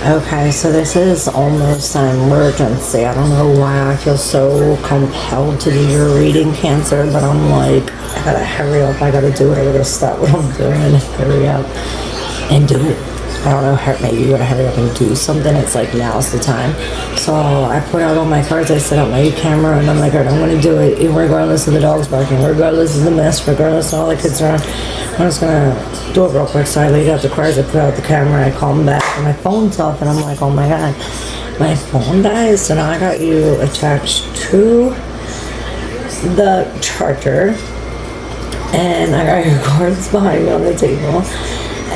Okay, so this is almost an emergency. I don't know why I feel so compelled to do your reading, Cancer, but I'm like, I gotta hurry up. I gotta do it. I gotta stop what I'm doing and hurry up and do it. I don't know, maybe you gotta hurry up and do something. It's like, now's the time. So I put out all my cards. I set up my camera and I'm like, all right, I'm gonna do it regardless of the dogs barking, regardless of the mess, regardless of all the kids around. I'm just gonna do it real quick. So I laid out the cards, I put out the camera, I called them back, and my phone's off, and I'm like, oh my god, my phone dies. So now I got you attached to the charger, and I got your cards behind me on the table,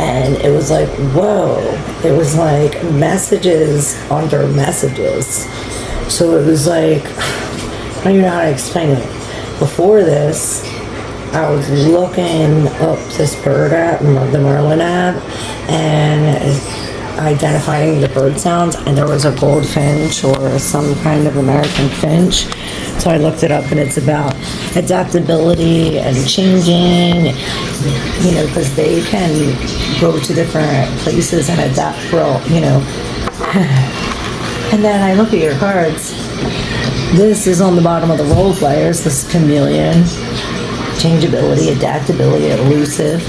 and it was like, whoa, it was like messages under messages. So it was like, I don't even know how to explain it. Before this, I was looking up this bird app, the Merlin app, and identifying the bird sounds, and there was a goldfinch or some kind of American finch. So I looked it up, and it's about adaptability and changing, you know, because they can go to different places and adapt real, you know. And then I look at your cards. This is on the bottom of the role players. This is chameleon. Changeability, adaptability, elusive.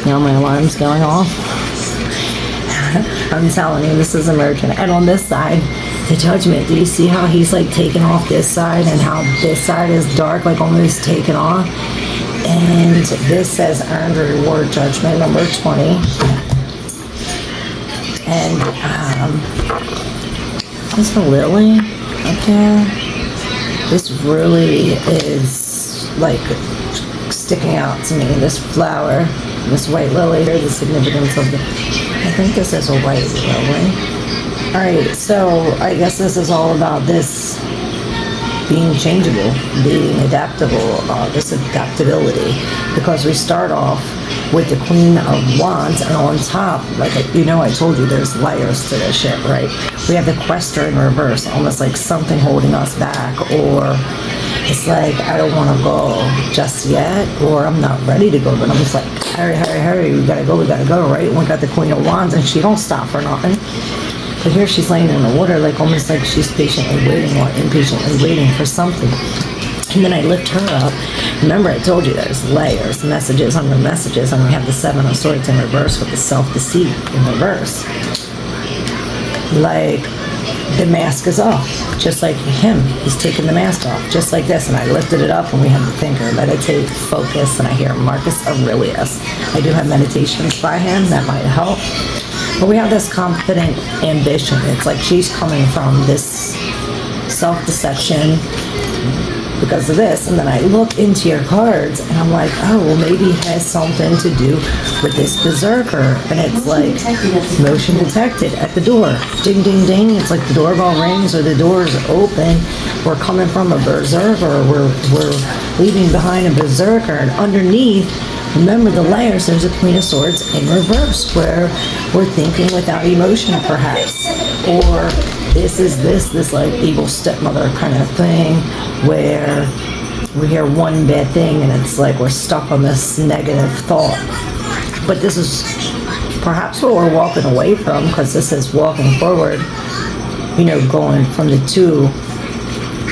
Now my alarm's going off. I'm telling you, this is emergent. And on this side, the judgment. Do you see how he's like taking off this side and how this side is dark, like almost taken off? And this says earned reward judgment number 20. And there's a lily up there. This really is like sticking out to me, this flower, this white lily. Here's the significance of I think this is a white lily. Alright, so I guess this is all about this being changeable, being adaptable, this adaptability, because we start off with the Queen of Wands, and on top, like, you know, I told you there's layers to this shit, right? We have the Quester in reverse, almost like something holding us back, or it's like, I don't want to go just yet, or I'm not ready to go, but I'm just like, hurry, hurry, hurry, we gotta go, right? And we got the Queen of Wands, and she don't stop for nothing. But here she's laying in the water, like almost like she's patiently waiting or impatiently waiting for something. And then I lift her up. Remember, I told you there's layers, messages under messages, and we have the Seven of Swords in reverse with the self-deceit in reverse. Like, the mask is off, just like him. He's taking the mask off, just like this. And I lifted it up, and we have the thinker, meditate, focus, and I hear Marcus Aurelius. I do have meditations by him that might help. But we have this confident ambition. It's like she's coming from this self-deception because of this. And then I look into your cards and I'm like, oh, well, maybe it has something to do with this berserker. And it's like, motion detected at the door. Ding, ding, ding. It's like the doorbell rings or the door's open. We're coming from a berserker. We're leaving behind a berserker. And underneath, remember the layers, there's a Queen of Swords in reverse where we're thinking without emotion perhaps. Or this is this like evil stepmother kind of thing where we hear one bad thing and it's like we're stuck on this negative thought. But this is perhaps what we're walking away from, because this is walking forward, you know, going from the two.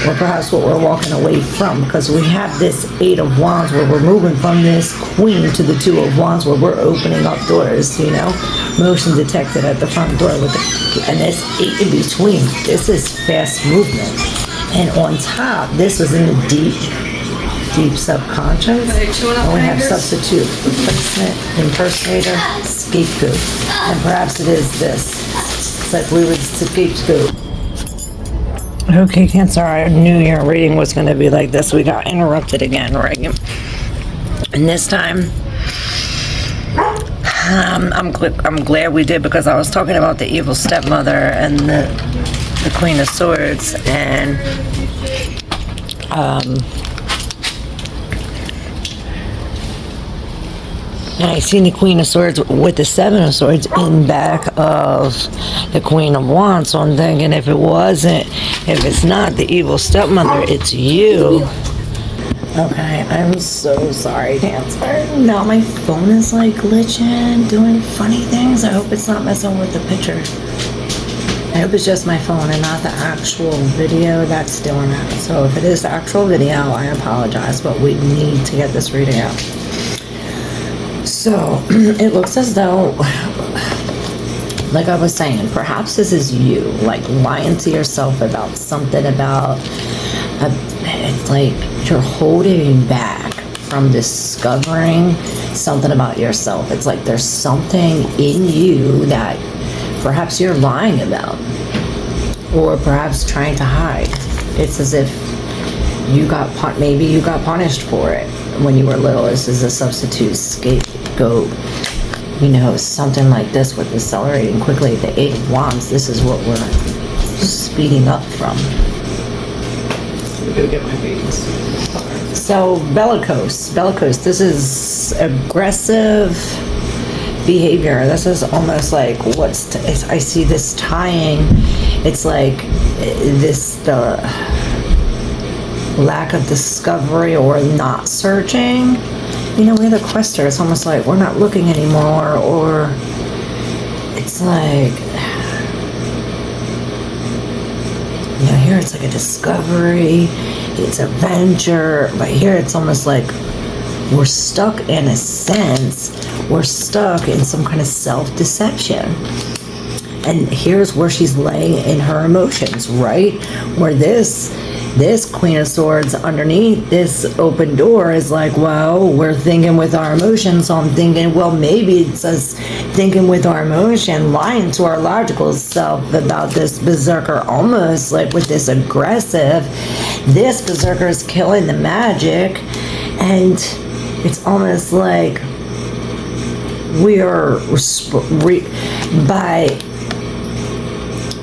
Or perhaps what we're walking away from, because we have this Eight of Wands where we're moving from this Queen to the Two of Wands where we're opening up doors, you know, motion detected at the front door with and this Eight in between. This is fast movement. And on top, this was in the deep subconscious, and we have substitute, replacement, impersonator, scapegoat, and perhaps it is this. It's like we would scapegoat. Okay, Cancer, I knew your reading was going to be like this. We got interrupted again, right? And this time, I'm glad we did, because I was talking about the evil stepmother and the Queen of Swords, and I seen the Queen of Swords with the Seven of Swords in back of the Queen of Wands. So I'm thinking if it's not the evil stepmother, it's you. Okay, I'm so sorry, Cancer. Now my phone is like glitching, doing funny things. I hope it's not messing with the picture. I hope it's just my phone and not the actual video that's doing that. So if it is the actual video, I apologize, but we need to get this reading out. So it looks as though, like I was saying, perhaps this is you, like lying to yourself about something about, it's like you're holding back from discovering something about yourself. It's like there's something in you that perhaps you're lying about, or perhaps trying to hide. It's as if maybe you got punished for it when you were little. This is a substitute scapegoat, you know, something like this with accelerating quickly. The Eight of Wands, this is what we're speeding up from. Go get my babies. So bellicose, this is aggressive behavior. This is almost like I see this tying. It's like the lack of discovery or not searching. You know, we're the quester. It's almost like we're not looking anymore, or it's like, you know, here it's like a discovery, it's a venture, but here it's almost like we're stuck in a sense. We're stuck in some kind of self-deception. And here's where she's laying in her emotions, right? Where this Queen of Swords underneath this open door is like, well, we're thinking with our emotions. So I'm thinking, well, maybe it's us thinking with our emotion, lying to our logical self about this berserker, almost like with this aggressive. This berserker is killing the magic, and it's almost like we are by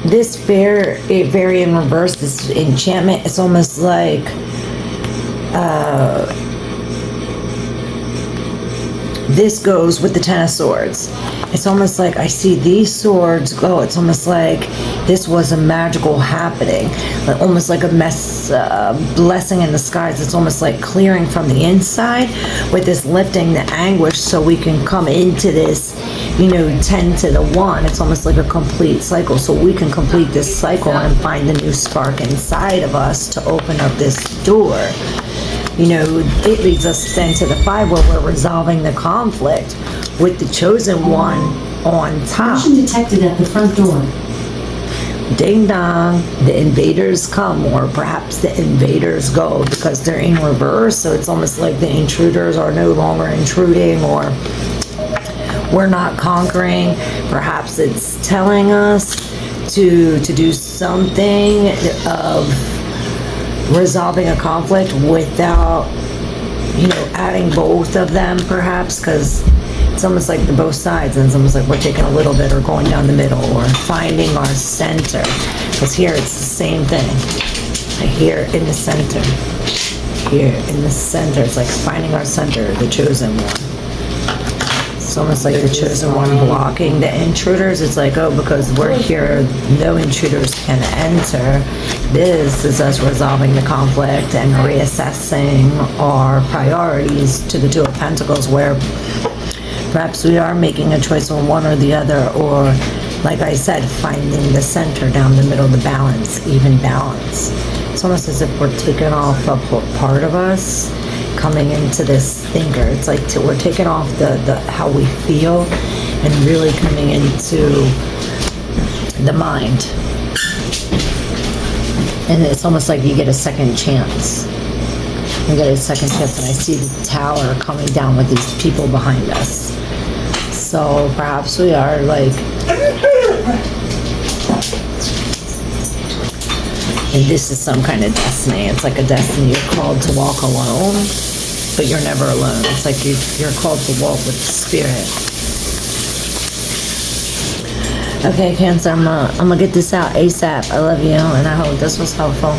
this very in reverse, this enchantment. It's almost like this goes with the Ten of Swords. It's almost like I see these swords go. It's almost like this was a magical happening, like almost like a blessing in the skies. It's almost like clearing from the inside with this lifting the anguish, so we can come into this, you know, 10 to the 1. It's almost like a complete cycle, so we can complete this cycle and find the new spark inside of us to open up this door. You know, it leads us then to the 5, where we're resolving the conflict with the chosen one on top. Motion detected at the front door. Ding dong, the invaders come, or perhaps the invaders go, because they're in reverse. So it's almost like the intruders are no longer intruding, or we're not conquering. Perhaps it's telling us to do something of resolving a conflict without, you know, adding both of them, perhaps, because it's almost like the both sides, and it's almost like we're taking a little bit or going down the middle, or finding our center, because here it's the same thing. Here in the center, it's like finding our center, the chosen one. It's almost like the chosen one blocking the intruders. It's like, oh, because we're here, no intruders can enter. This is us resolving the conflict and reassessing our priorities to the Two of Pentacles, where perhaps we are making a choice on one or the other, or, like I said, finding the center down the middle, the balance, even balance. It's almost as if we're taking off a part of us, coming into this thinker. It's like we're taking off the how we feel and really coming into the mind. And it's almost like you get a second chance. You get a second chance, and I see the tower coming down with these people behind us. So perhaps we are like, and this is some kind of destiny. It's like a destiny. You're called to walk alone, but you're never alone. It's like you're called to walk with the Spirit. Okay, Cancer, I'm gonna get this out ASAP. I love you, and I hope this was helpful.